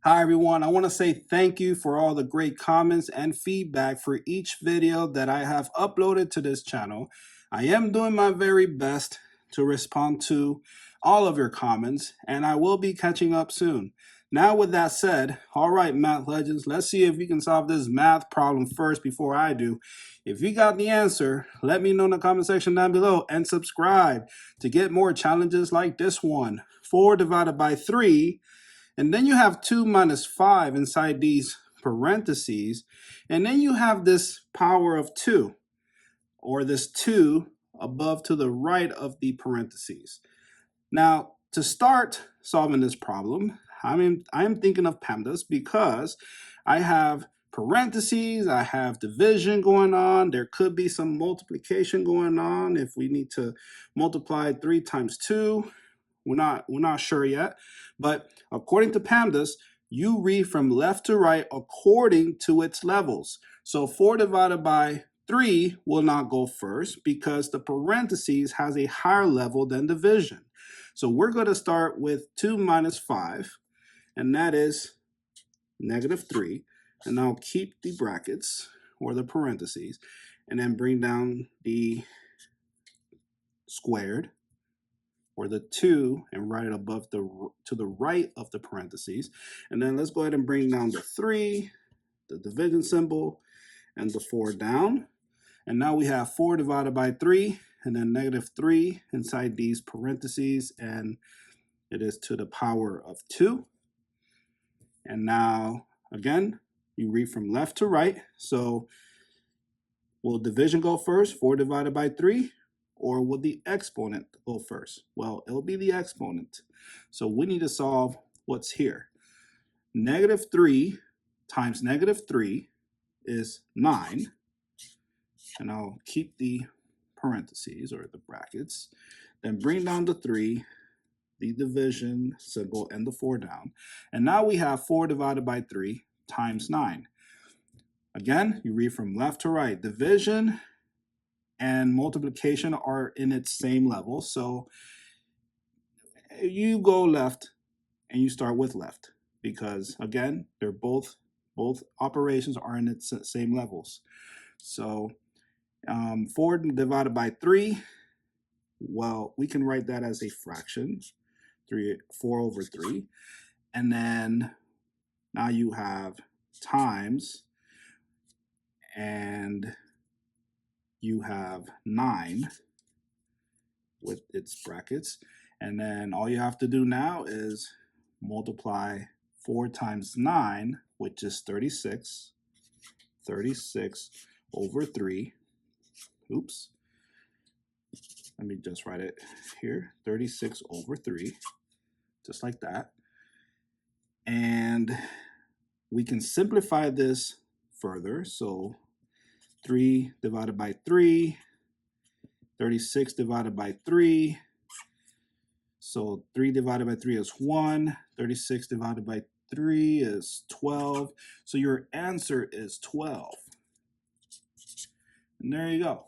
Hi everyone, I want to say thank you for all the great comments and feedback for each video that I have uploaded to this channel. I am doing my very best to respond to all of your comments, and I will be catching up soon. Now with that said, all right math legends, let's see if we can solve this math problem first before I do. If you got the answer, let me know in the comment section down below and subscribe to get more challenges like this one. 4 divided by 3. And then you have 2 minus 5 inside these parentheses. And then you have this power of 2, or this 2 above to the right of the parentheses. Now, to start solving this problem, I'm thinking of PEMDAS because I have parentheses, I have division going on, there could be some multiplication going on if we need to multiply 3 times 2. We're not sure yet, but according to PEMDAS, you read from left to right according to its levels. So 4 divided by 3 will not go first because the parentheses has a higher level than division. So we're going to start with 2 minus 5, and that is negative 3. And I'll keep the brackets or the parentheses, and then bring down the squared, or the 2, and write it above to the right of the parentheses. And then let's go ahead and bring down the 3, the division symbol, and the 4 down. And now we have 4 divided by 3, and then negative 3 inside these parentheses, and it is to the power of 2. And now, again, you read from left to right. So will division go first, 4 divided by 3? Or will the exponent go first? Well, it'll be the exponent. So we need to solve what's here. Negative 3 times negative 3 is 9. And I'll keep the parentheses or the brackets. Then bring down the 3, the division symbol, and the 4 down. And now we have 4 divided by 3 times 9. Again, you read from left to right. Division and multiplication are in its same level. So you go left and you start with left because, again, they're both operations are in its same levels. So 4 divided by 3, well, we can write that as a fraction, 4 over 3. And then now you have times, and you have 9 with its brackets. And then all you have to do now is multiply 4 times 9, which is 36. 36 over 3. Oops. Let me just write it here. 36 over 3. Just like that. And we can simplify this further. So 3 divided by 3, 36 divided by 3. So 3 divided by 3 is 1. 36 divided by 3 is 12. So your answer is 12. And there you go.